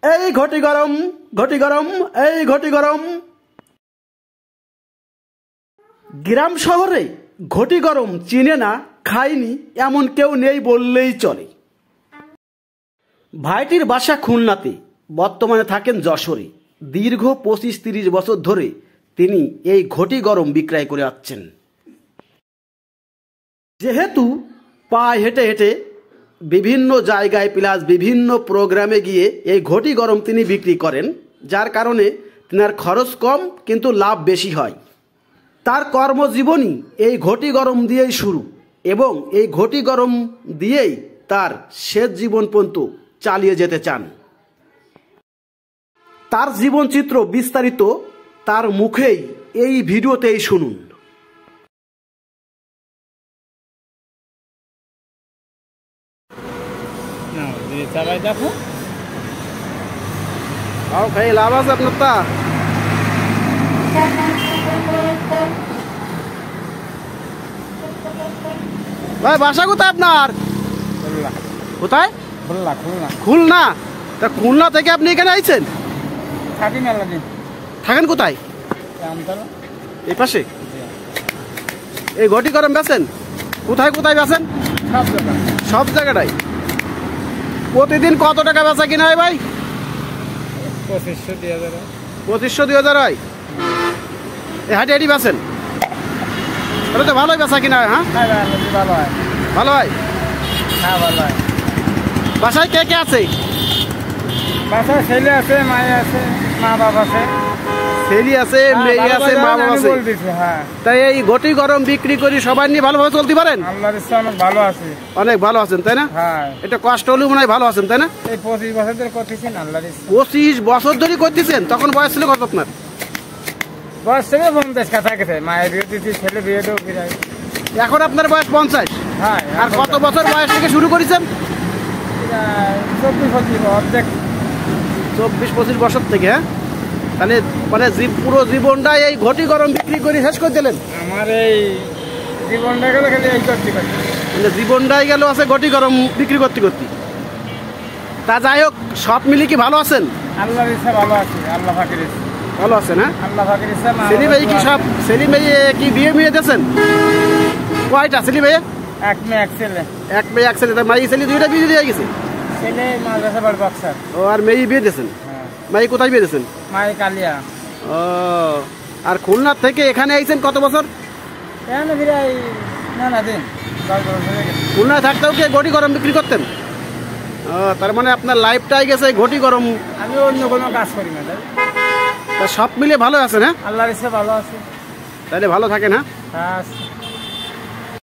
এই ঘটি গরম, ঘটি গরম, এই ঘটি গরম। গ্রাম শহরে ঘটি গরম চিনে না, খায়নি এমন কেউ নেই বললেই চলে। ভাইটির বাসা খুলনাতে, বর্তমানে থাকেন যশোরে। দীর্ঘ 25-30 বছর ধরে তিনি এই ঘটি গরম বিক্রয় করে আসছেন। যেহেতু পায়ে হেঁটে হেঁটে বিভিন্ন জায়গায় প্লাস বিভিন্ন প্রোগ্রামে গিয়ে এই ঘটি গরম তিনি বিক্রি করেন, যার কারণে তেনার খরচ কম কিন্তু লাভ বেশি হয়। তার কর্মজীবনই এই ঘটি গরম দিয়েই শুরু এবং এই ঘটি গরম দিয়েই তার শেষ জীবন পর্যন্ত চালিয়ে যেতে চান। তার জীবনচিত্র বিস্তারিত তার মুখেই এই ভিডিওতেই শুনুন। ভাই লাভ আছে আপনার? তা ভাই বাসা কোথায় আপনার? কোথায়? খুলনা। খুলনা? তা খুলনা থেকে আপনি এখানে আইছেন? থাকেন কোথায়? এই পাশে? এই ঘটি গরম বেচেন? কোথায় কোথায় বেচেন? সব জায়গাটাই। প্রতিদিন কত টাকা বেচা কিনা হয় ভাই? 2500-2000 হয়। এই হাঁটি হাঁটি বেচেন? ওটা তো ভালোই বেচা কিনা হয়। হ্যাঁ ভালো হয়। বাসায় কে কে আছে? বাসায় ছেলে আছে, মায়ে আছে, মা বাবা আছে। ছেলে আছে, মেয়ে আছে, মা বাবা আছে। তাই এই ঘটি গরম বিক্রি করি সবাই নিয়ে ভালোভাবে চলতে পারেন? আল্লাহর ইচ্ছা অনেক ভালো আছে। অনেক ভালো আছেন তাই না? হ্যাঁ। এটা কষ্ট হলেও মনে হয় ভালো আছেন তাই না? এই 25 বছর ধরে করতেছেন আল্লাহর ইচ্ছা। 25 বছর ধরে করতেছেন? তখন বয়স ছিল কত আপনার? বয়স ছিল 50 কাছাকাছি। মায়ের বিয়ে দিয়েছি, ছেলে বিয়ে দেবো। এখন আপনার বয়স 50? হ্যাঁ। আর কত বছর বয়স থেকে শুরু করেছেন? 24-25 বছর থেকে। হ্যাঁ, তাহলে মানে পুরো জীবনটা এই ঘটি গরম বিক্রি করে শেষ করে দিলেন? আমার এই জীবনটা গেল খালি এই করতে করতে। মানে জীবনটাই গেল আছে ঘটি গরম বিক্রি করতে করতে। তা যাই হোক, সব মিলে কি ভালো আছেন? আল্লাহর ইচ্ছা ভালো আছে। আল্লাহ পাকের ইচ্ছা ভালো আছেন। হ্যাঁ, আল্লাহ পাকের ইচ্ছা। ছেলে মেয়ে কি সব? ছেলে মেয়ে কি বিয়ে মেয়ে দিয়েছেন? কয়টা ছেলে মেয়ে? এক মেয়ে এক ছেলে। এক মেয়ে এক ছেলে। তার মাই ছেলে দুইটা বিয়ে দিয়ে গেছে? ছেলে মাদ্রাসা বাড়ি বক্সার। ও, আর মেয়ে বিয়ে দিয়েছেন? মাই কোথায় বিয়ে দিয়েছেন? মায়ের কালিয়া। ও, আর খুলনা থেকে এখানে আইছেন কত বছর? খুলনায় থাকতেও কি ঘটি গরম বিক্রি করতেন? ও, তার মানে আপনার লাইফটাই গেছে ঘটি গরম। আমি অন্য কোনো কাজ করি না। তা সব মিলে ভালো আছেন? হ্যাঁ, আল্লাহর ইচ্ছা ভালো আছে। তাহলে ভালো থাকেন। হ্যাঁ।